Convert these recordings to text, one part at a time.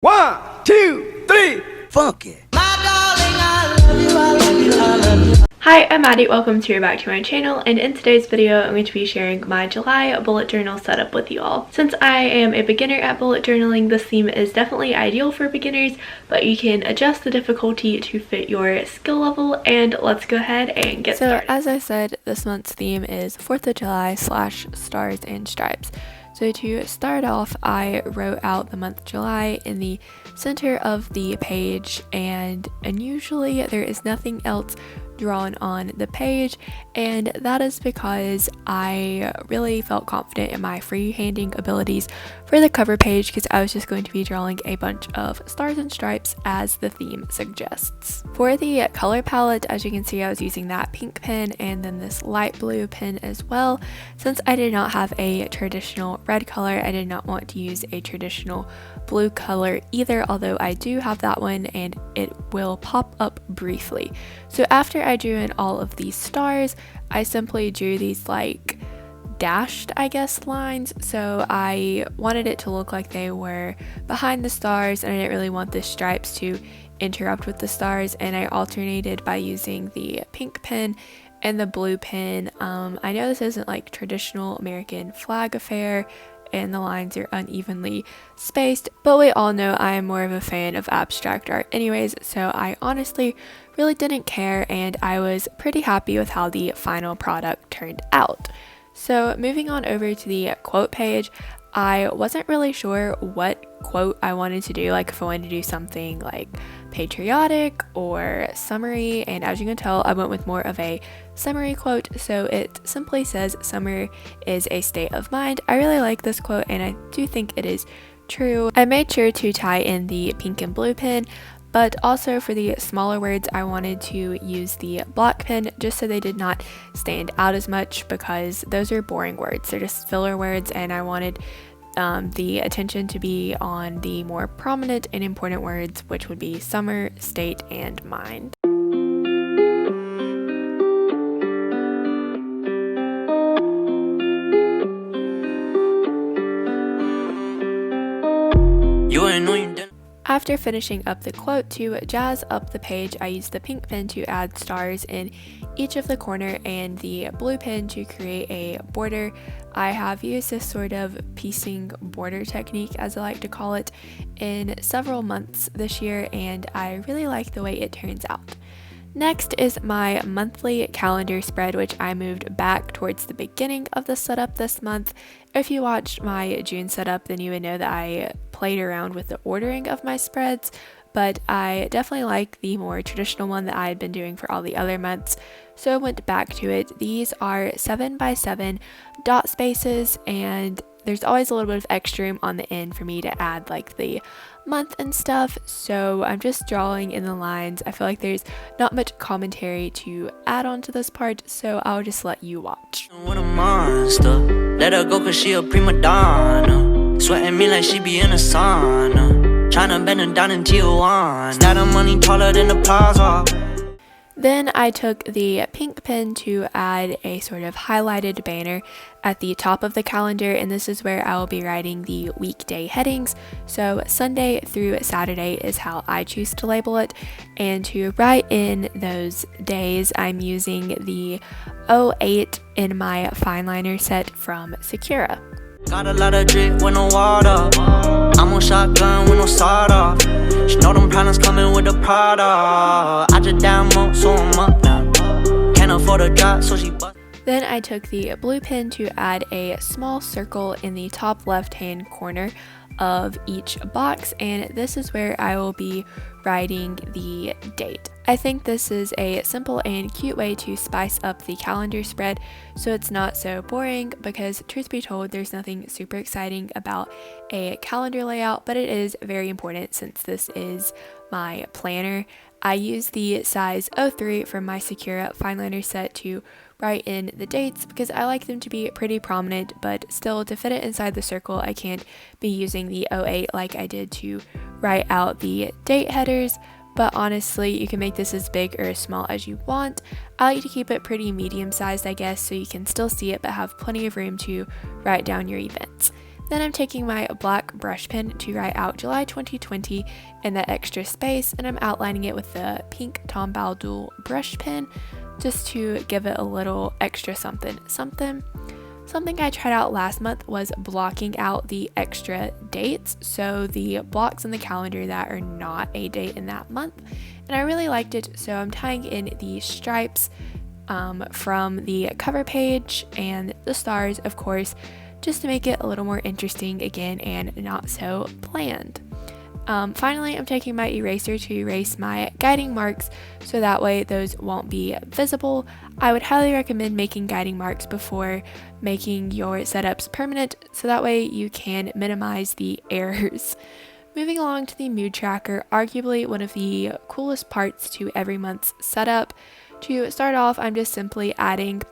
1, 2, 3, funk it. Hi, I'm Maddie. Welcome to or back to my channel, and in today's video I'm going to be sharing my July bullet journal setup with you all. Since I am a beginner at bullet journaling, this theme is definitely ideal for beginners, but you can adjust the difficulty to fit your skill level, and let's go ahead and get started. So as I said, this month's theme is 4th of July / stars and stripes. So to start off, I wrote out the month July in the center of the page, and unusually there is nothing else drawn on the page, and that is because I really felt confident in my freehanding abilities for the cover page, because I was just going to be drawing a bunch of stars and stripes as the theme suggests. For the color palette, as you can see, I was using that pink pen and then this light blue pen as well. Since I did not have a traditional red color, I did not want to use a traditional blue color either, although I do have that one and it will pop up briefly. So after I drew in all of these stars, I simply drew these like dashed, I guess, lines. So I wanted it to look like they were behind the stars, and I didn't really want the stripes to interrupt with the stars, and I alternated by using the pink pen and the blue pen. I know this isn't like traditional American flag affair and the lines are unevenly spaced, but we all know I am more of a fan of abstract art anyways, so I honestly really didn't care, and I was pretty happy with how the final product turned out. So moving on over to the quote page, I wasn't really sure what quote I wanted to do, like if I wanted to do something like patriotic or summary, and as you can tell, I went with more of a summary quote. So it simply says, "Summer is a state of mind." I really like this quote, and I do think it is true. I made sure to tie in the pink and blue pen, but also for the smaller words, I wanted to use the block pen just so they did not stand out as much, because those are boring words. They're just filler words, and I wanted the attention to be on the more prominent and important words, which would be summer, state, and mind. After finishing up the quote, to jazz up the page, I used the pink pen to add stars in each of the corner and the blue pen to create a border. I have used this sort of piecing border technique, as I like to call it, in several months this year, and I really like the way it turns out. Next is my monthly calendar spread, which I moved back towards the beginning of the setup this month. If you watched my June setup, then you would know that I played around with the ordering of my spreads, but I definitely like the more traditional one that I had been doing for all the other months, so I went back to it. These are 7x7 dot spaces, and there's always a little bit of extra room on the end for me to add like the month and stuff, so I'm just drawing in the lines. I feel like there's not much commentary to add on to this part, so I'll just let you watch. What a monster. Let her go cause she a prima donna. Sweating me like she be in a sauna. Tryna bend her down in Tijuana. Stack of money taller than the plaza. Then I took the pink pen to add a sort of highlighted banner at the top of the calendar, and this is where I will be writing the weekday headings. So Sunday through Saturday is how I choose to label it, and to write in those days, I'm using the 08 in my fine liner set from Sakura. Got a lot of drip with no water. I'm on shotgun with no sawed off. She know them problems coming with the Prada. I just download, so I'm up now. Can't afford a drop, so she bust. Then I took the blue pen to add a small circle in the top left-hand corner of each box, and this is where I will be writing the date. I think this is a simple and cute way to spice up the calendar spread so it's not so boring, because truth be told, there's nothing super exciting about a calendar layout, but it is very important since this is my planner. I use the size 03 from my Sakura fine liner set to write in the dates, because I like them to be pretty prominent, but still to fit it inside the circle, I can't be using the 08 like I did to write out the date headers. But honestly, you can make this as big or as small as you want. I like to keep it pretty medium sized, I guess, so you can still see it but have plenty of room to write down your events. Then I'm taking my black brush pen to write out July 2020 in that extra space, and I'm outlining it with the pink Tombow Dual brush pen just to give it a little extra something. Something I tried out last month was blocking out the extra dates, so the blocks in the calendar that are not a date in that month, and I really liked it, so I'm tying in the stripes from the cover page and the stars, of course, just to make it a little more interesting again and not so bland. Finally, I'm taking my eraser to erase my guiding marks so that way those won't be visible. I would highly recommend making guiding marks before making your setups permanent so that way you can minimize the errors. Moving along to the mood tracker, arguably one of the coolest parts to every month's setup. To start off, I'm just simply adding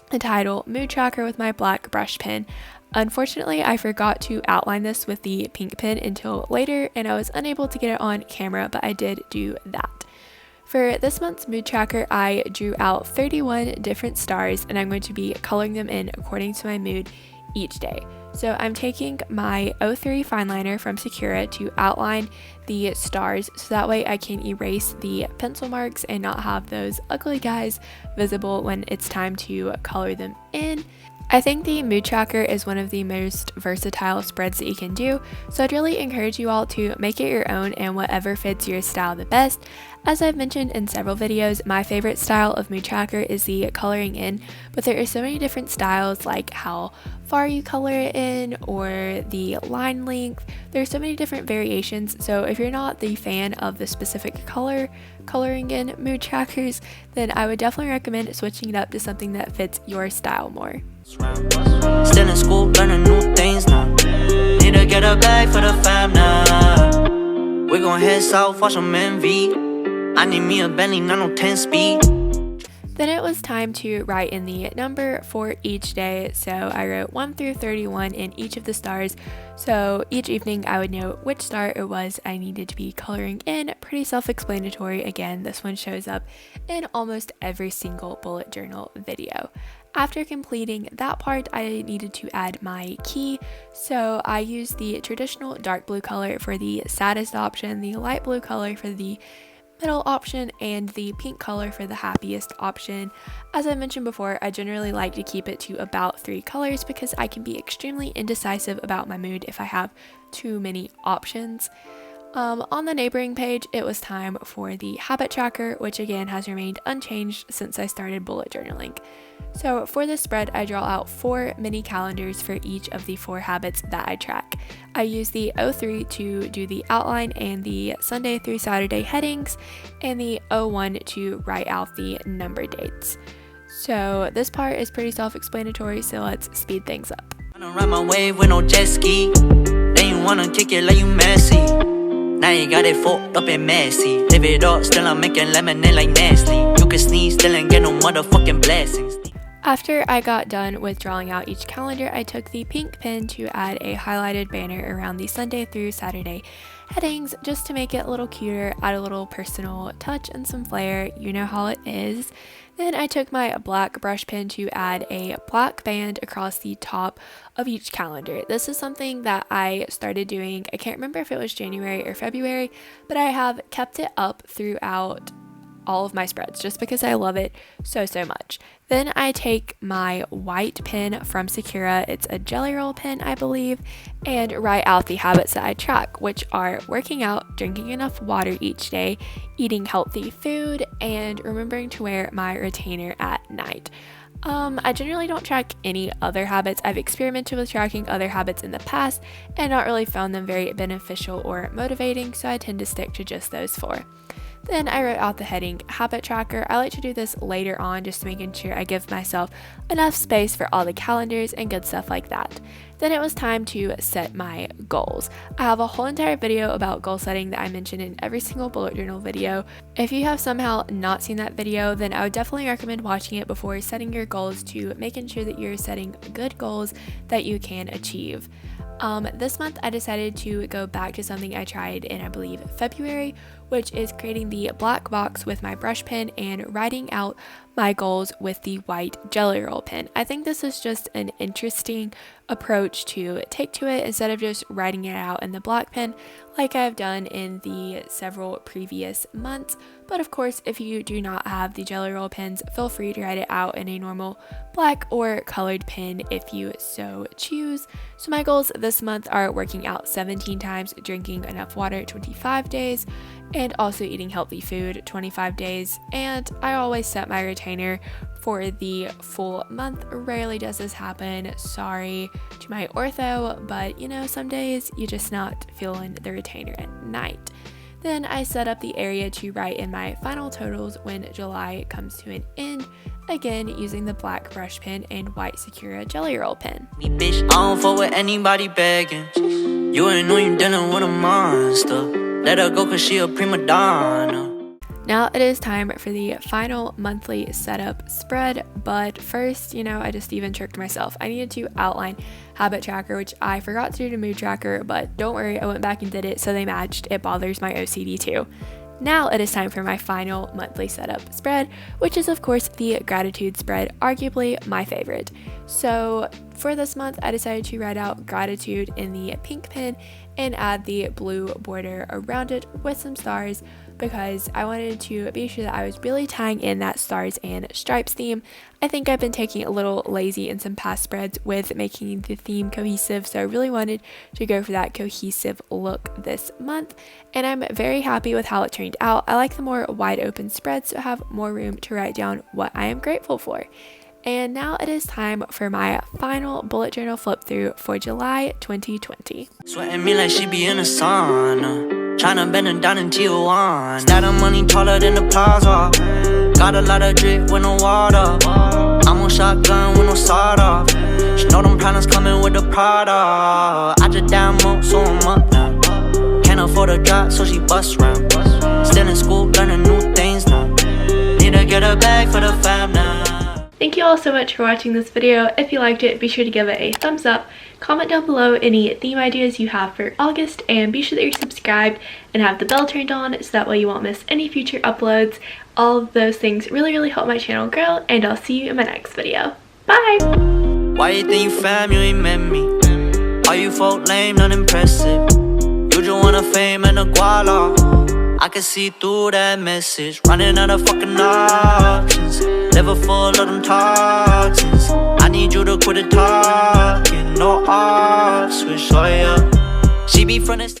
the title mood tracker with my black brush pen. Unfortunately, I forgot to outline this with the pink pen until later and I was unable to get it on camera, but I did do that. For this month's mood tracker, I drew out 31 different stars and I'm going to be coloring them in according to my mood each day. So I'm taking my 03 fine liner from Sakura to outline the stars so that way I can erase the pencil marks and not have those ugly guys visible when it's time to color them in. I think the mood tracker is one of the most versatile spreads that you can do, so I'd really encourage you all to make it your own and whatever fits your style the best. As I've mentioned in several videos, my favorite style of mood tracker is the coloring in, but there are so many different styles like how far you color it in or the line length. There's so many different variations, so if you're not the fan of the specific coloring in mood trackers, then I would definitely recommend switching it up to something that fits your style more. Still in school, learning new things now. Need to get a bag for the fam now. We gon' head south, watch some MV. I need me a Bentley 910 speed. Then it was time to write in the number for each day, so I wrote 1 through 31 in each of the stars, so each evening I would know which star it was I needed to be coloring in. Pretty self-explanatory. Again, this one shows up in almost every single bullet journal video. After completing that part, I needed to add my key, so I used the traditional dark blue color for the saddest option, the light blue color for the middle option, and the pink color for the happiest option. As I mentioned before, I generally like to keep it to about 3 colors because I can be extremely indecisive about my mood if I have too many options. On the neighboring page, it was time for the habit tracker, which again has remained unchanged since I started bullet journaling. So for this spread, I draw out 4 mini calendars for each of the 4 habits that I track. I use the 03 to do the outline and the Sunday through Saturday headings, and the 01 to write out the number dates. So this part is pretty self-explanatory, so let's speed things up. I don't ride my wave with no jet ski. Then you wanna kick it like you messy. Now you got it fucked up and messy. Live it up, still I'm making lemonade like Nestle. You can sneeze, still ain't get no motherfucking blessings. After I got done with drawing out each calendar, I took the pink pen to add a highlighted banner around the Sunday through Saturday headings just to make it a little cuter, add a little personal touch and some flair. You know how it is. Then I took my black brush pen to add a black band across the top of each calendar. This is something that I started doing, I can't remember if it was January or February, but I have kept it up throughout all of my spreads just because I love it so much. Then I take my white pen from Sakura, it's a Jelly Roll pen I believe, and write out the habits that I track, which are working out, drinking enough water each day, eating healthy food, and remembering to wear my retainer at night. I generally don't track any other habits. I've experimented with tracking other habits in the past and not really found them very beneficial or motivating, so I tend to stick to just those 4. Then I wrote out the heading habit tracker. I like to do this later on just to making sure I give myself enough space for all the calendars and good stuff like that. Then it was time to set my goals. I have a whole entire video about goal setting that I mention in every single bullet journal video. If you have somehow not seen that video, then I would definitely recommend watching it before setting your goals to making sure that you're setting good goals that you can achieve. This month I decided to go back to something I tried in, I believe, February, which is creating the black box with my brush pen and writing out my goals with the white Jelly Roll pen. I think this is just an interesting approach to take to it instead of just writing it out in the black pen like I've done in the several previous months. But of course, if you do not have the Jelly Roll pens, feel free to write it out in a normal black or colored pen if you so choose. So my goals this month are working out 17 times, drinking enough water 25 days, and also eating healthy food 25 days. And I always set my retainer for the full month. Rarely does this happen, sorry to my ortho, but you know, some days you just not feeling the retainer at night. Then I set up the area to write in my final totals when July comes to an end, again using the black brush pen and white Sakura Jelly Roll pen. Me bitch, I don't fuck with anybody begging. You ain't know you dealing with a monster. Let her go cause she a prima donna. Now it is time for the final monthly setup spread, but first, I just even tricked myself. I needed to outline habit tracker, which I forgot to do to mood tracker, but don't worry, I went back and did it so they matched. It bothers my OCD too. Now it is time for my final monthly setup spread, which is of course the gratitude spread, arguably my favorite. So for this month, I decided to write out gratitude in the pink pen and add the blue border around it with some stars, because I wanted to be sure that I was really tying in that stars and stripes theme. I think I've been taking a little lazy in some past spreads with making the theme cohesive, so I really wanted to go for that cohesive look this month, and I'm very happy with how it turned out. I like the more wide open spreads, so I have more room to write down what I am grateful for. And now it is time for my final bullet journal flip through for July 2020. Sweating me like she be in a sauna. Tryna bend it down in Tijuana. Stack of money taller than the plaza. Got a lot of drip with no water. I'm on shotgun with no sawed off. She know them problems coming with the Prada. I just down more, so I'm up now. Can't afford a drop, so she bust round. Still in school, learning new things now. Need to get a bag for the fam now. Thank you all so much for watching this video. If you liked it, be sure to give it a thumbs up. Comment down below any theme ideas you have for August, and be sure that you're subscribed and have the bell turned on so that way you won't miss any future uploads. All of those things really help my channel grow, and I'll see you in my next video. Bye! Why you think you fam, you ain't met me? All you folk lame, not impressive. You just want a fame and a guala. I can see through that message. Running out of fucking options. Liver full of them toxins. I need you to quit the talking. No off switch, oh yeah. She be frontin'.